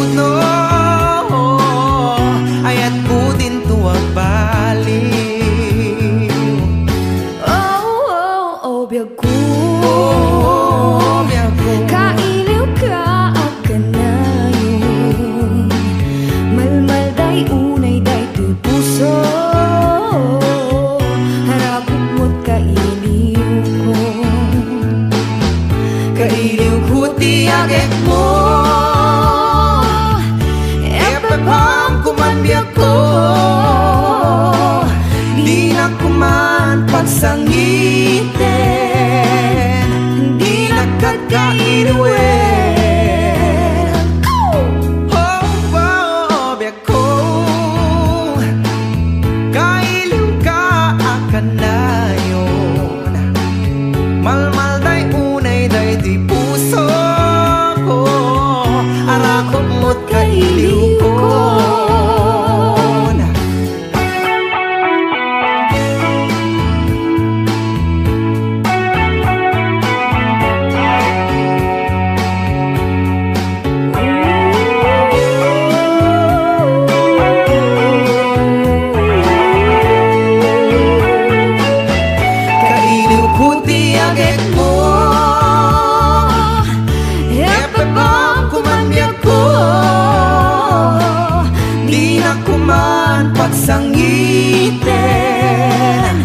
puno ayat ko din tuwag baliw. Oh, biyag ko, biyag ko, kailiw ka agkanayon. Malmal day unay day tuy puso, harapot mo't kailiw ko. kailiw ko tiyagek mo, epepam kumanbiyag ko, di na kuman pagsangitin, di na kagkailuin. Biyag ko, kailiw ka akanayon. Malmal day unay day di puso ko, arakot mo't kailiw ko. Kailiw ko tiyagek mo, epepam kumanbiyag ko, di na kuman pagsangitin,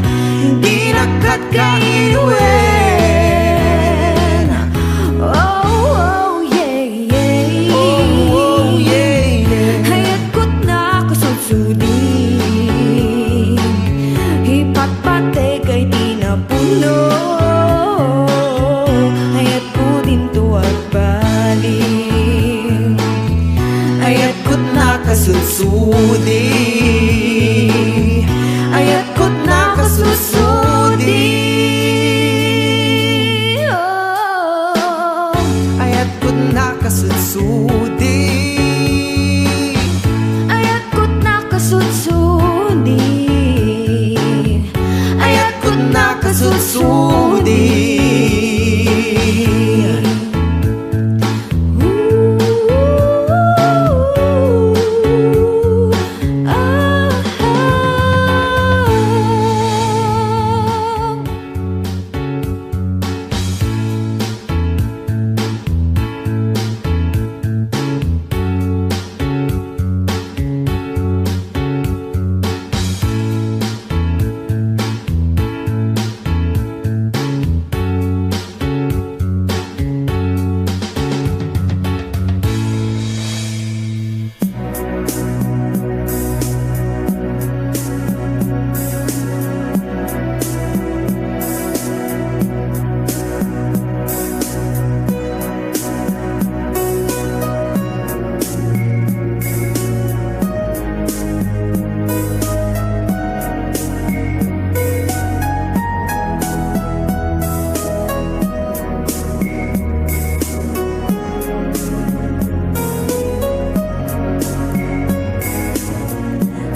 di na kagkailuin. Oh, yeah. Oh, yeah. Hayat ko't nakasadsudin, hipat-pate kay di na puno, hayat ko din tuwag baliw. Ayat ko't nakasudsudi, ayat ko't nakasudsudi, Oh, ayat ko't nakasudsudi, ayat ko't nakasadsudi, ayat ko't nakasudsudi.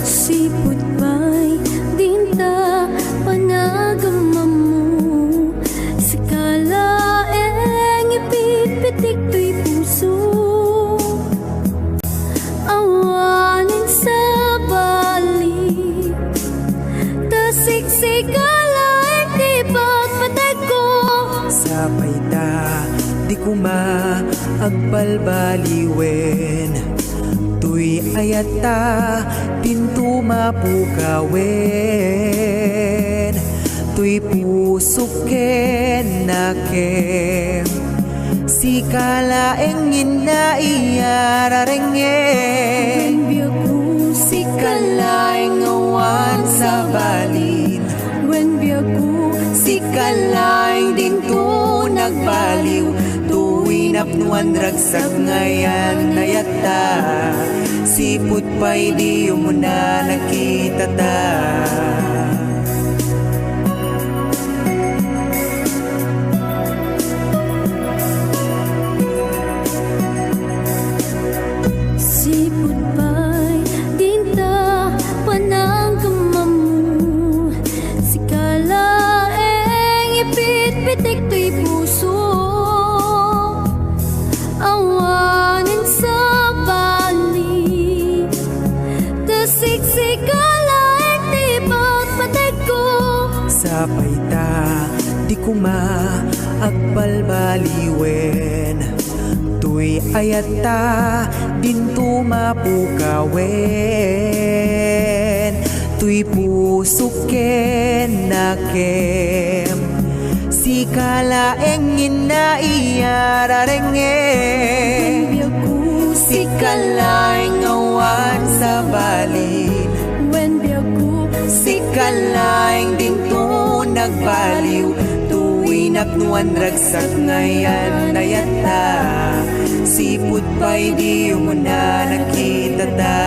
sipot pa'y dinta panagamamu, sikalaeng ipitpitik tuy puso, awanin sa balik, tasiksikalaeng di pagpatag ko. Sapay ta, di ko maagbalbaliwen, tuy ayata tintu mapukawen, tuy pusuken nakem, sikalaeng inaiyararengen, sikalaeng awan sa balin, When biyaku sikalaeng dinto nagbaliw, tuwi napnuan ragsak ngayan nayata, siput pa'y di mo na nakita ta. sipot pa'y dinta panagamamu, sikalaeng ipitpitik tuy puso, awanin sa kuma agbalbaliwen, tuy ayata din tumapukawen, tuy pusuken nakem, si kalaeng inaiyararenge, si kalaeng awan sa balin, si kalaeng din to nagbaliw, tuwi napnuan ragsak ngayon nayata, siput pa'y di mo na nakita ta.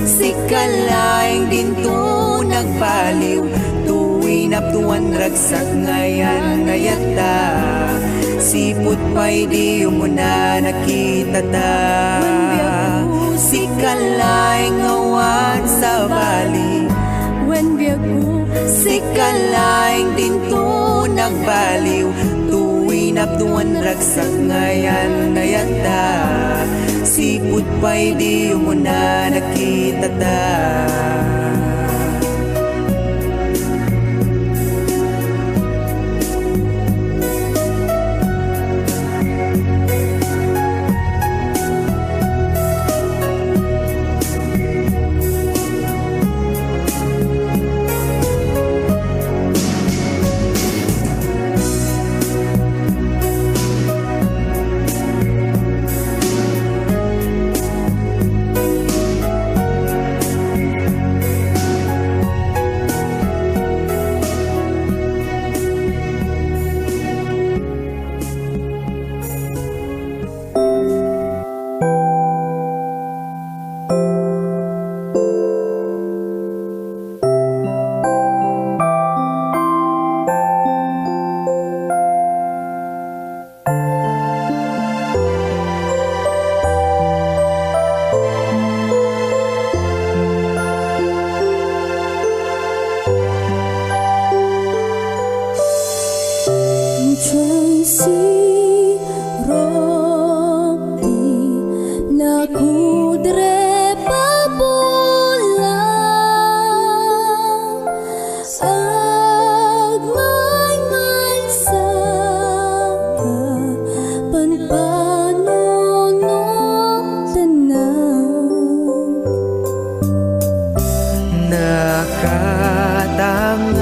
Si kalaeng din to nagbaliw, tuwi naptuan ragsak ngayon nayata, siput pa'y di mo na nakita ta. Si kalaeng awan sa bali, si kalaeng din to nagbaliw, tuwi naptuan ragsak ngayon nayata, siput pa'y di mo na nakita ta.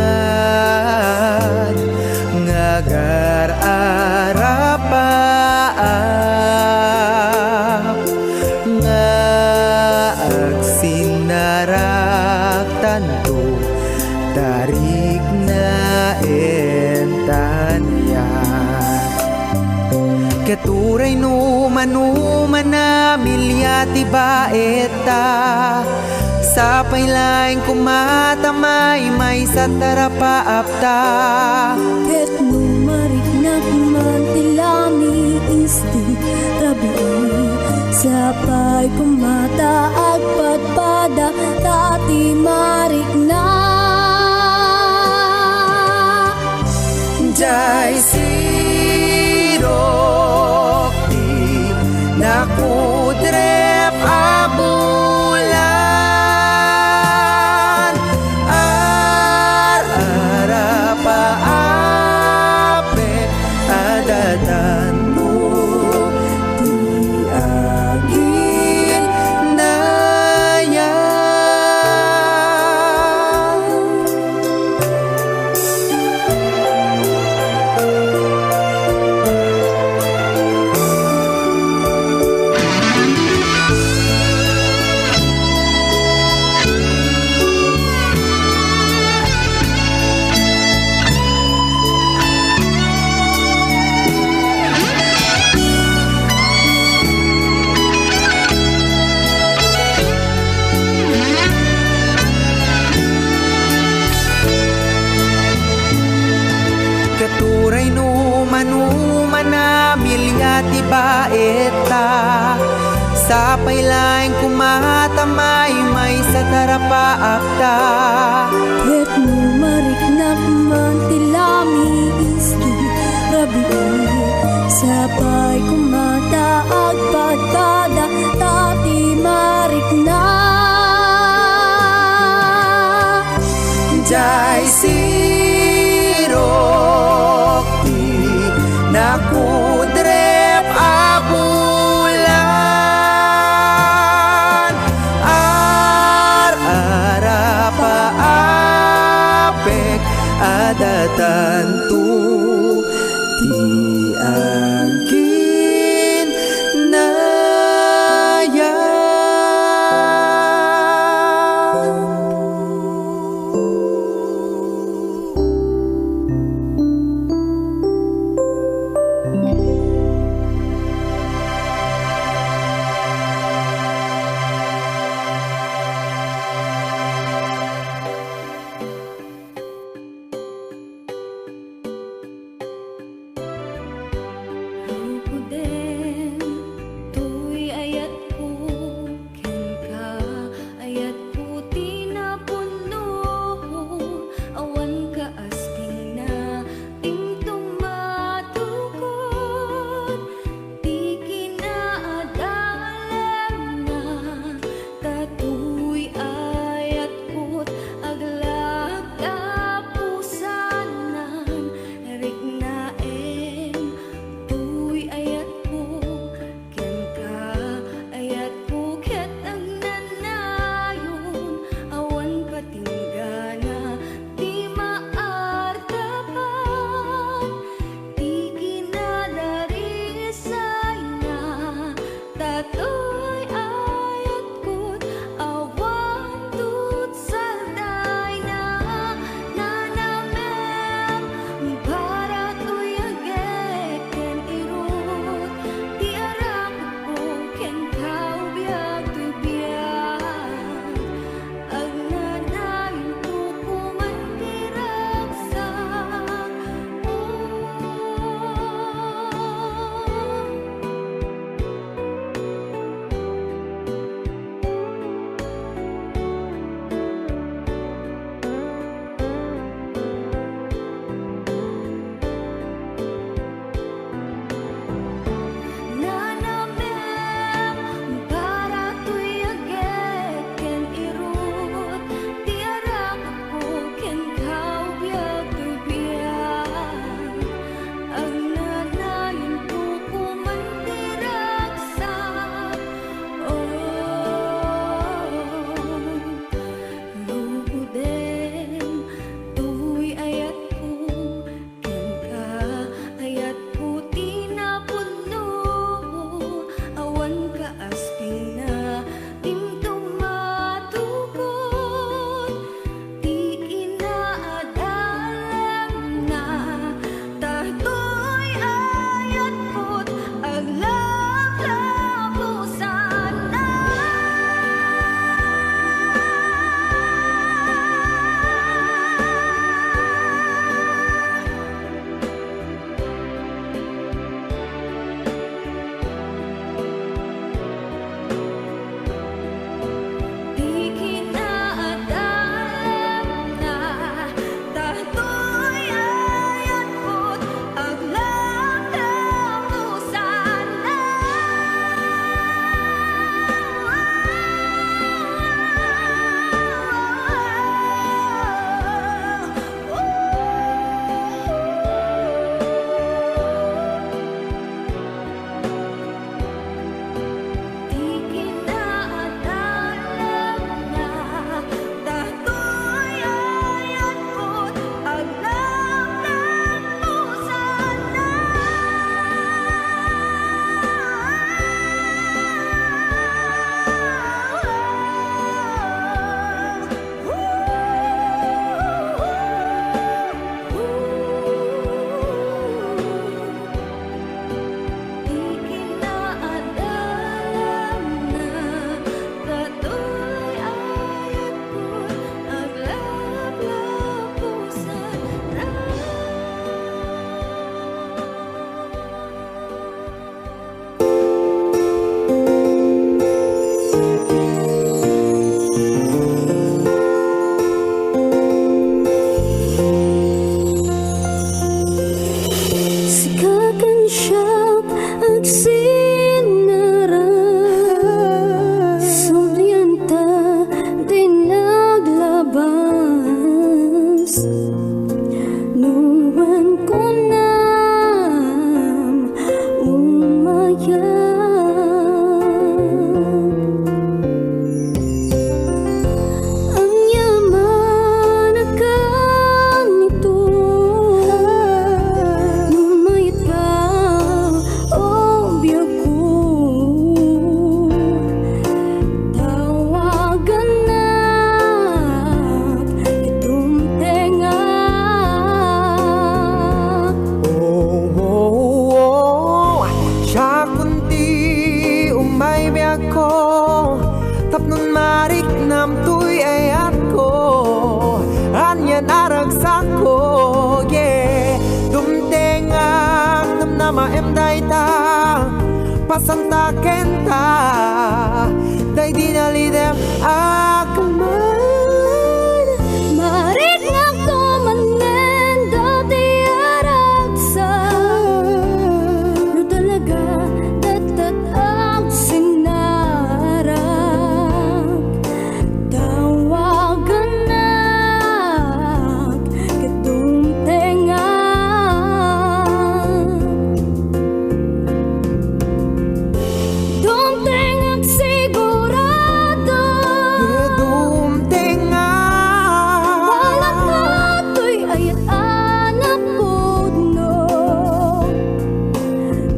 Nakatangan ngagar arapaan nga agsinarak tanto tarik na entanyat keturay numan na milyati ba eta sapay laing kumatamay may sa tarapaapta ket numarik na kumantilami isti rabi sapay kumata agpadpada tati marik na jay sirok di nakudrep abulan ararapaape adatan mo di agin nayan. ti baeta sapay laing kumatamay may sa tarapaakta. Ket mo mariknak man tilami iski rabi sapay kumataag pagkada tati mariknak. Jai sirok ti nakudrep abulan ar-ara paapek adatan tu ti angkin siyak agsinara Suryanta din naglabas Nuwan ko nam umaya Ang yaman akan ito Lumayat ka o biyak ko Tawagan na itong tenga Siya kunti umay biyak ko Tapnon marik nam tuy ayat ko Anyan aragsak ko yeah Dumtengak nam nama em day ta Pasanta kenta Day dinalidem akaman Marit nga ko manen dati aragsa No talaga tatat ang sinarap Tawagan na kitong tenga Dong tengak sigurado Dumtengak Walang katoy ayat anak puno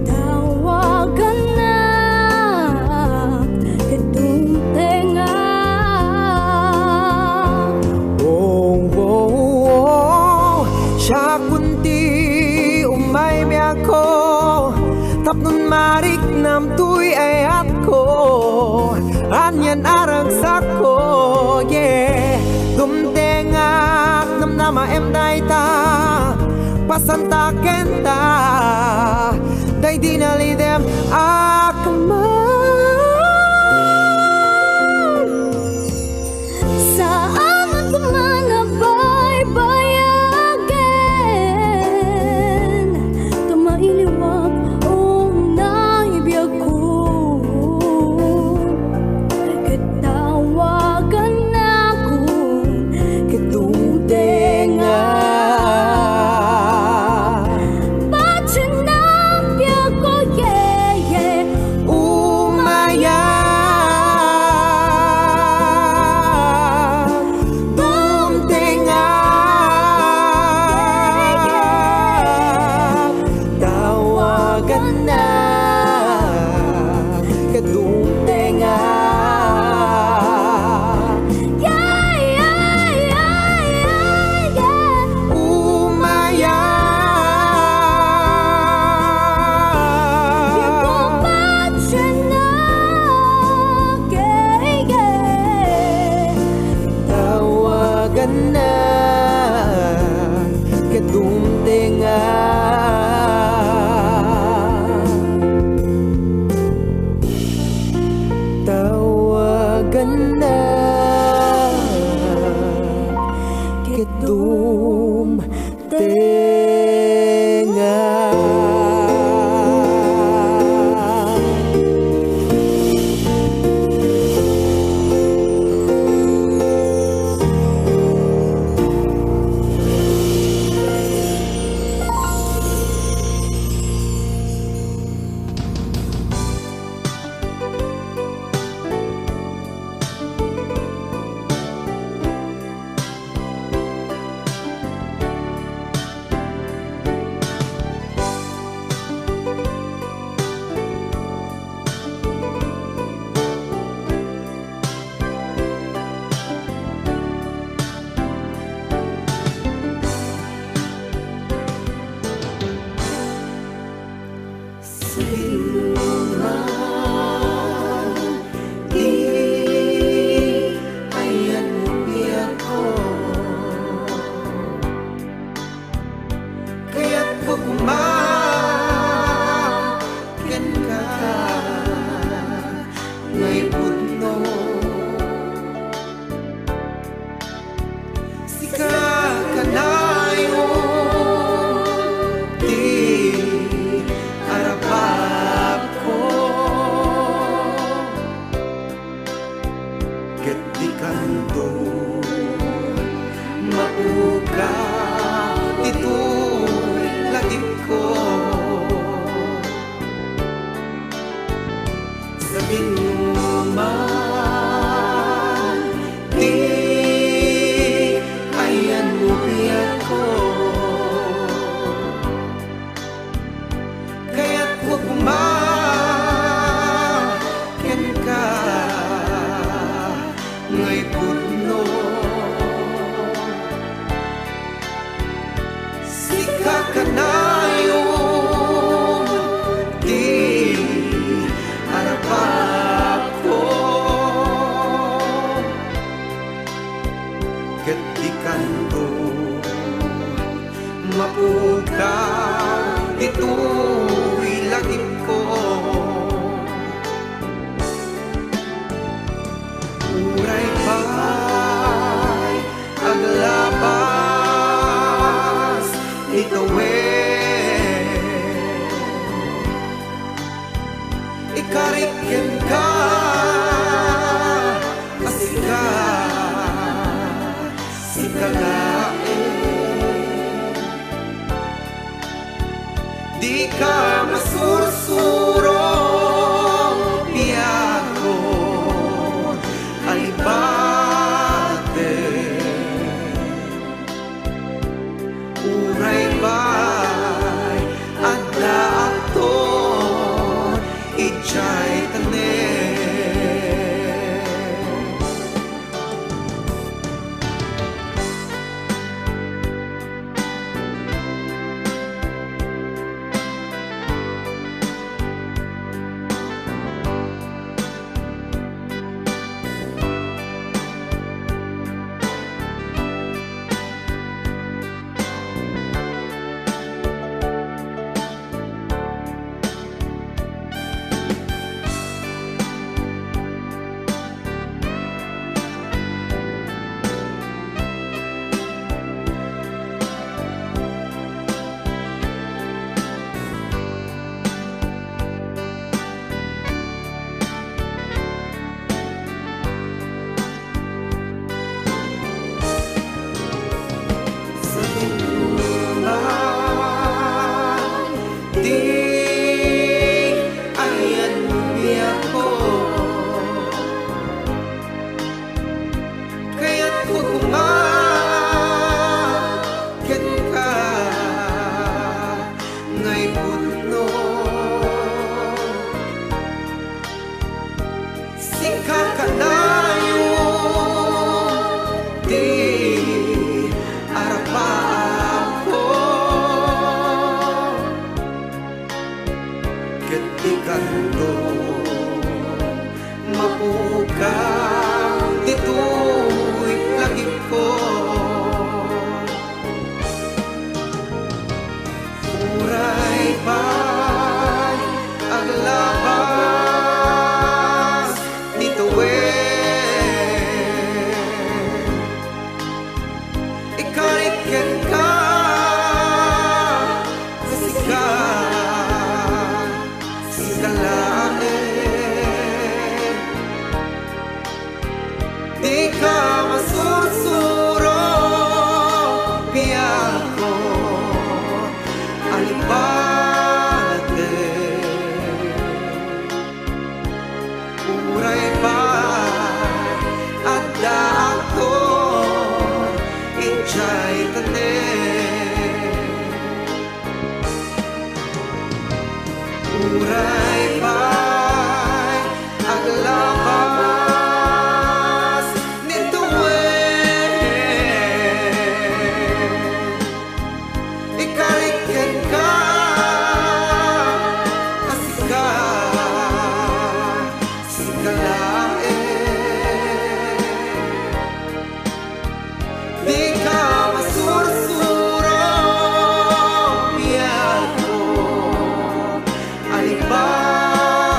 Tawagan na kitong tenga Siya kunti umay biyak ko Tapnon marik nam tuy ayat ko Anyan aragsak ko yeah Dumtengak nam nama em day ta Pasanta kenta Day dinalidem akaman Saan man kumanabay-bayagen Kamailiwag o naibiyag ko Katawagan na ko kitong tenga Pachinapya ko yeah Umaya Dumtengak Tawagan na Kadumtengak Umaya Tawagan na Kadumtengak Tawagan na Kadumtengak binuman, di ayan mo biyak ko. Kaya't huwag umaken ka ngay pudno. Sika ka na yun, di harap ko. Ket di kanto mapukaw dito'y lagip ko. Uray pa'y aglabas itawen, ikarikin ka asika sikalain. Di ka masursuro piyako alibate. Uray ba'y adda aktor ijay tanen. Sa binuman, di ayan mo biyak ko. Kaya't huwag umaken ka ngay pudno. Sika ka na yun, di harap ko. Ket di kanto mapukaw dito'y lagip ko. Uray pa'y aglabas dito'y ikarikin ka sa sikalain. Di ka masursuro piyako alibate. Uray pa'y adda aktor ijay tanen. Uray pa'y aglabas nituwen, ikarikin ka asika sikalain. Di ka masursuro piyako alibate.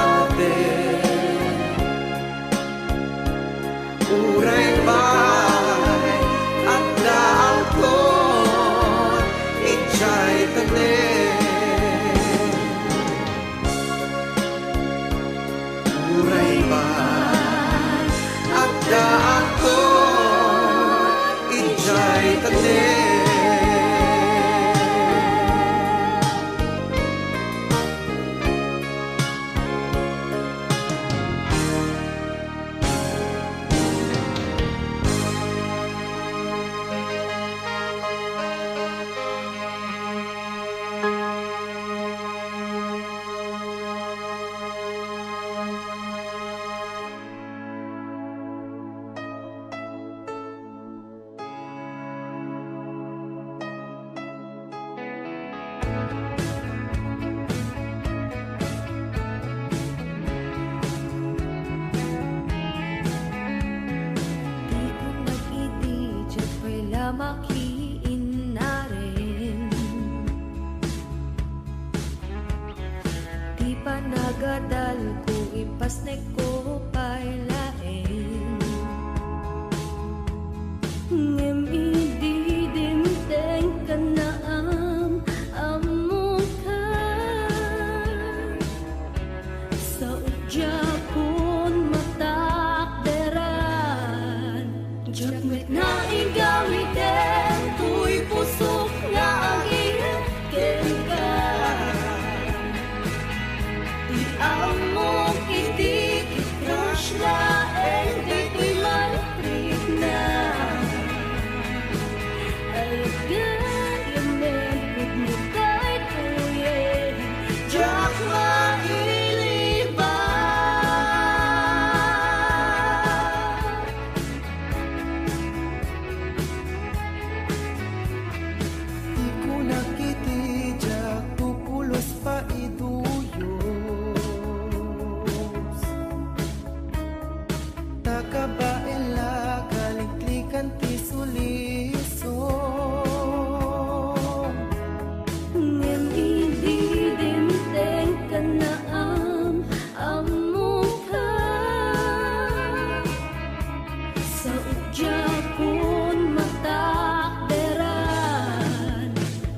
Di pa nagadal ko ipasnek ko pailain. Ngem ididimteng ka na among ka sa udyakon matakderan. Jakmet na igawiten tuy pusok nga agihan ka. Di among itikit-crush na di tuy malapit na. Alagan yamen pagmutay tuyen jak mailiba. Di ko nakitijak tupulos pa iduyos. Takabaela kaliklikan ti suliso. Ngem ididimteng ka na among ka sa udyakon matakderan.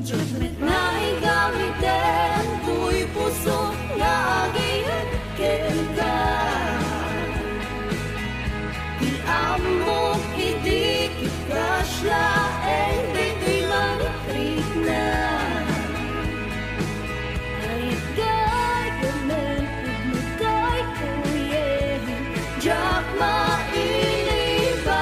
Jakmet na igawiten tuy pusok nga agihan ka. Di among idikit-crush laeng di tuy malapit na. Ayat gagaman pagmutay tuyen jak mailiba.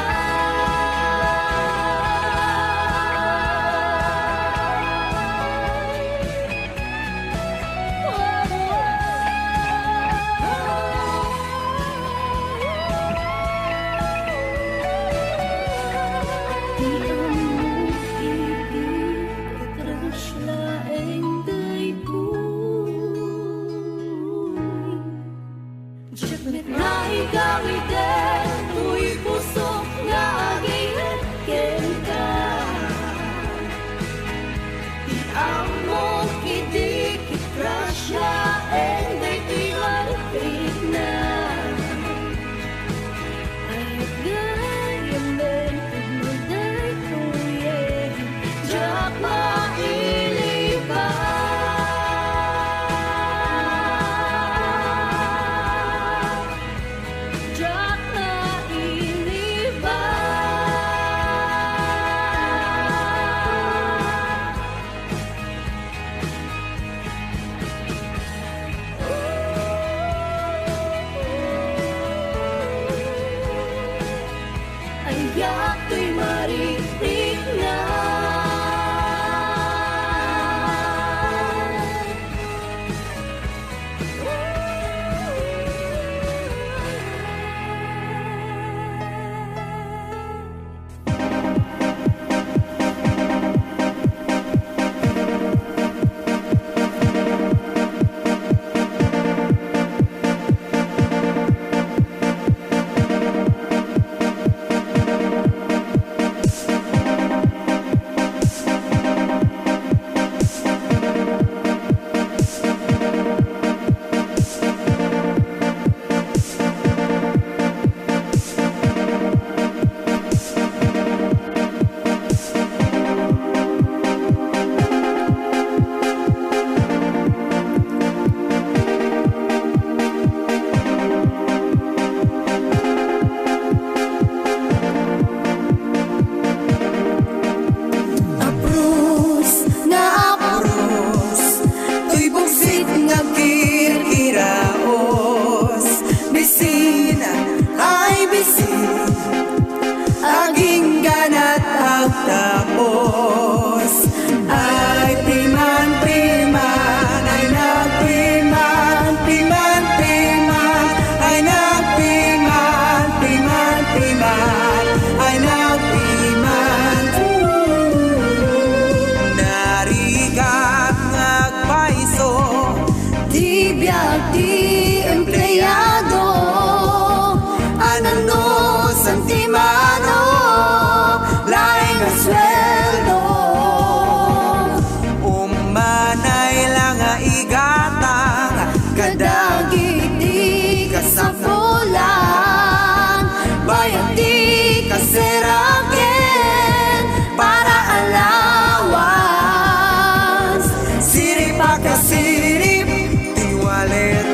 Di among idikit-crush laeng di Jakmet na igawiten tuy pusok nga agihan ka. Di among idikit-crush laeng di tuy malapit na. Ayat gayamen pagmutay tuyen jak mailiba. Jak mailiba. Ayat tuy marinig na.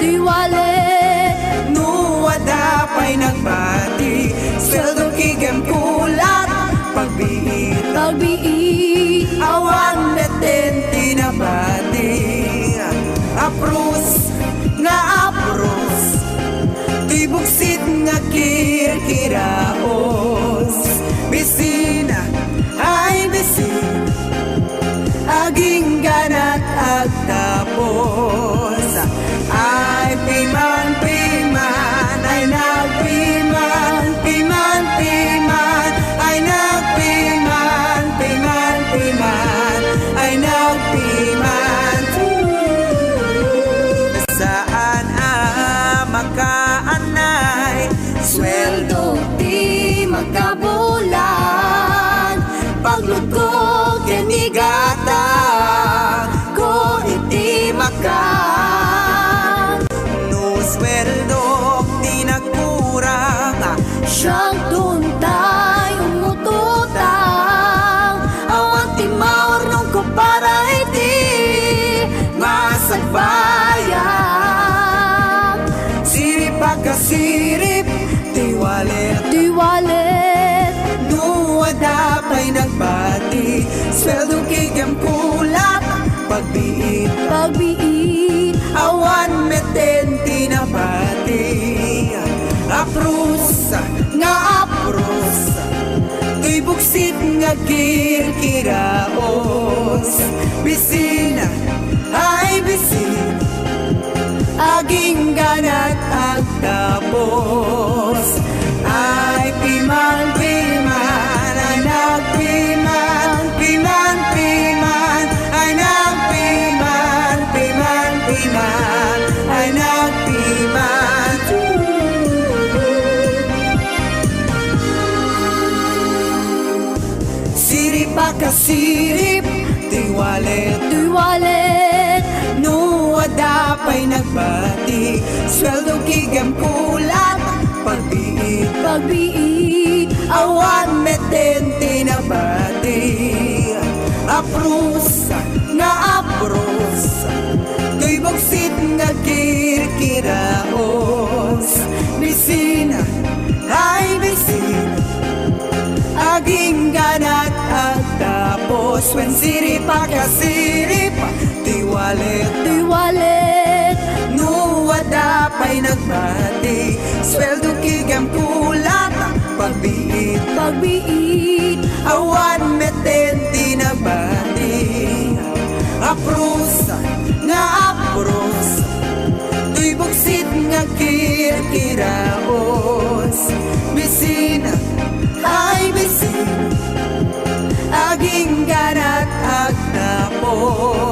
di walet nuwada pa'y nagbati sweldo kigam kulat pagbiit awan meten tinabati aprus nga aprus tuy buksit nga kirkiraos bisina ay bisin aging ganat at tapos ay piman ay nagpiman ay nagpiman ay nagpiman saan makaanay sweldo di magkabulan paglugog kenigata ko iti makan no sweldo di nagkurang siyang tuntay umututang awan timawar nung ko para iti masagbayang sirip pagkasirip di walet nuwada pa'y nagbati sweldo kigam kulat pagbiit awan meten tinabati aprus nga aprus tuy buksit nga kirkiraos bisina ay bisin aging ganat at tapos ay piman ay nagpiman ay nagpiman ay nagpiman sirip pagkasirip di walet nuwada pa'y nagbati sweldo kigam kulat pagbiit awan meten tinabati aprus nga aprus tuy buksit nga kirkiraos bisina ay bisina aging ganat at tapos when sirip pagkasirip di walet nuwada pa'y nagbati sweldo kigam kulat pagbiit awan meten tinabati aprus nga aprus tuy buksit nga kirkiraos bisina ay bisin aging ganat at tapos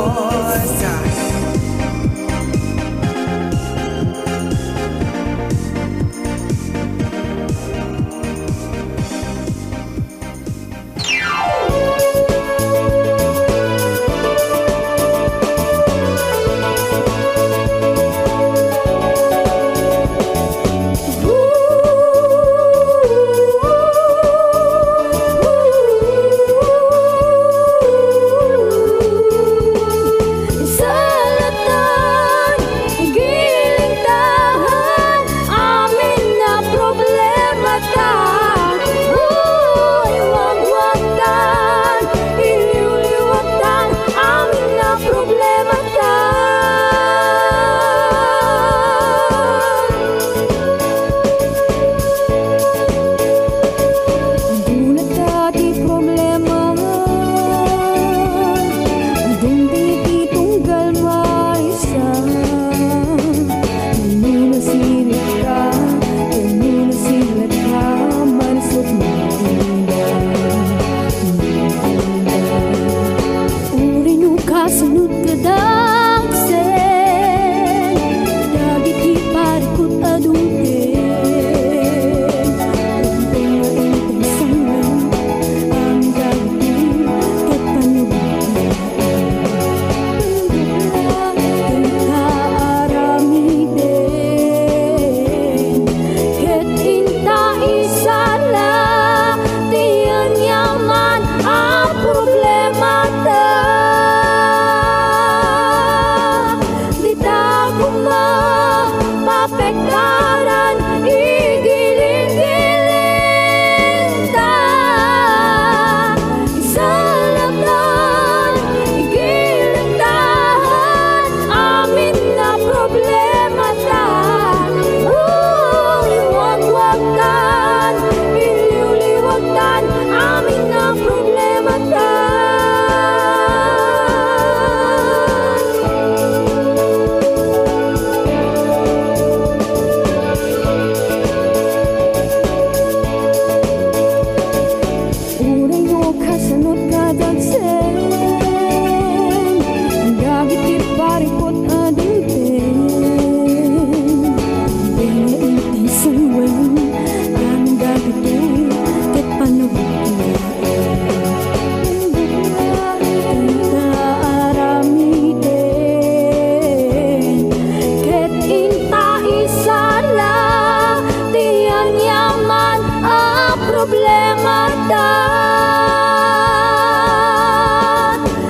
matan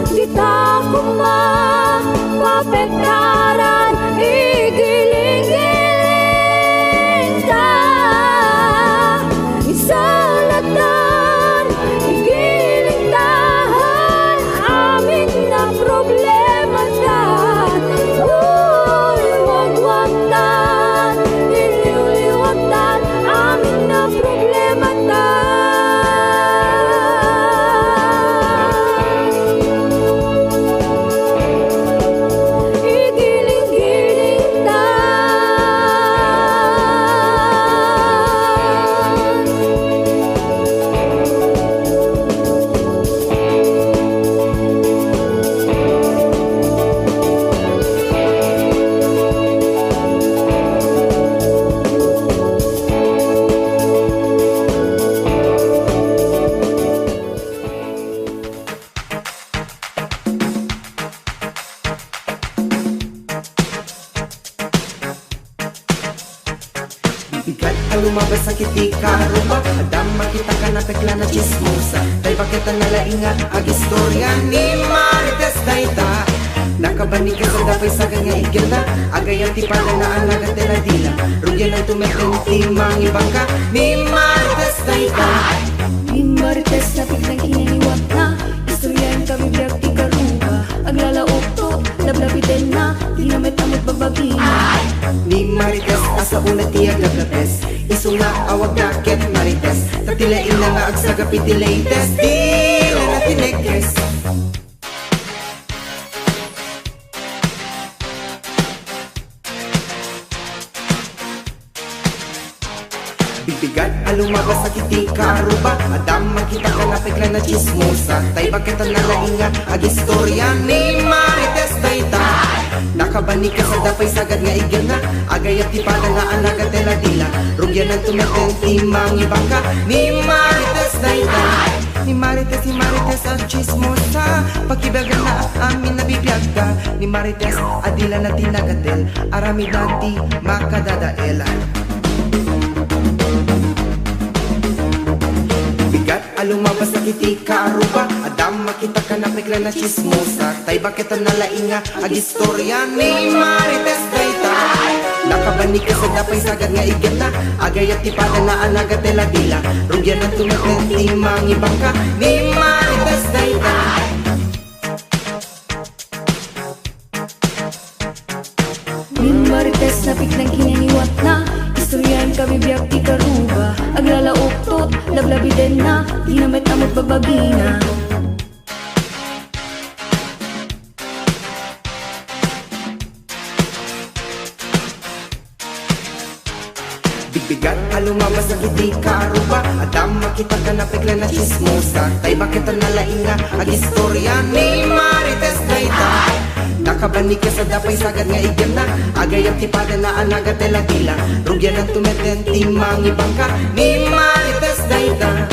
Dita kumapapektaran Igiling-giling ta Isalatan Igiling tahan Amin na problema ta Liwag-wagtan Iliw-liwagtan Amin na problema ta Igiling-giling ta Bigat ang lumabas sa kitika Ruba, adam makita ka na pekla na chismosa Tay bakit ang nalainga ag istorya ni Marites Dayta Nakabanig ka sa dapay sa kanya igilda Agay ang tipada na ang nagatela dila Rugyan ang tumeteng timang ibang ka ni Marites Dayta Ni Marites na biglang kinaniwag na Istoryahin kami biyak di karuba Aglalaok to, lablabitin na Di na may tamot babagina Ni Marites asa una tiyag lagapes Iso nga awag nakit Marites Tatilain na nga ag sa gapiti latest Di na natinekes Bibigat ang lumabas sa kitika Ruba, adam makita ka na pekla na chismosa Tay bakit ang nalainga ag istorya ni Marites Dayta Nakabanig ka sa dapay sagad nga igyan na Agay at tipada na ang nagatela dila Rugyan ang tumeteng timang ibang ka ni Marites Dayta Ni Marites ang chismosa Pagkibagan na amin nabibiyag ka Ni Marites adila na tinagatel Arami nati makadadaela Bigat ang lumabas sa kitika Aruba, adam makita ka na pekla na chismosa Tay bakit ang nalainga ag istorya ni Marites Dayta Nakabanig ka sa dapay sagad nga igyan na Agay at tipada na ang nagatela dila Rugyan ang tumeteng timang ibang ka ni Marites Dayta Ni Marites na biglang kinaniwag na Istoryahin kami biyak di karuba Aglalaok to, lablabiden na Di na may tamot babagina Bibigat ang lumabas sa kitika Aruba, adam makita ka na pekla na chismosa Tay bakit ang nalainga ag istorya ni Marites Dayta Nakabanig ka sa dapay sagad nga igyan na Agay ang tipada na ang nagatela dila Rugyan ang tumeteng timang ibang ka ni Marites Dayta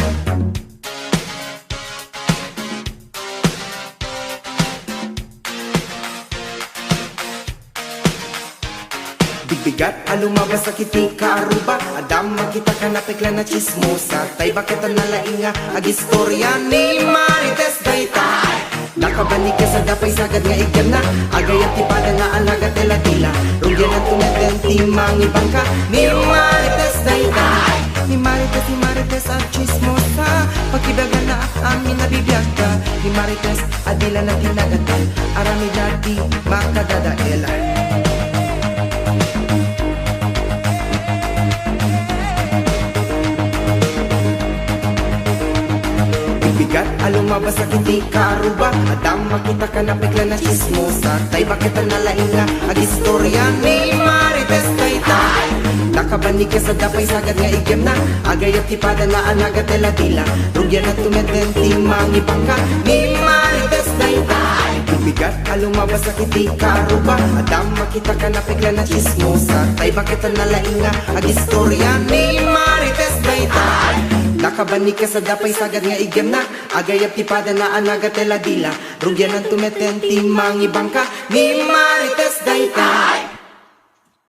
Bibigat ang lumabas sa kitika Aruba, adam makita ka na pekla na chismosa Tay bakit ang nalainga ag istorya ni Marites Dayta Nakabanig ka sa dapay sagad nga igyan na Agay at tipada na ang nagatela dila Rugyan ang tumeteng timang ibang ka ni Marites Dayta Ni Marites ang chismosa Pagkibagan na amin nabibiyag ka Ni Marites adila na tinagatal Arami dati makadadaela Bigat ang lumabas sa kitika Aruba, adam makita ka na pekla na chismosa Tay bakit ang nalainga ag istorya ni Marites Dayta Nakabanig ka sa dapay sagad nga igyan na Agay at tipada na ang nagatela dila Rugyan at tumeteng timang ibang ka ni Marites Dayta Bigat ang lumabas sa kitika Aruba, adam makita ka na pekla na chismosa Tay bakit ang nalainga ag istorya ni Marites Dayta Nakabanig ka sa dapay sagad nga igyan na Agay at tipada na ang nagatela dila Rugyan ang tumeteng timang ibang ka ni Marites Dayta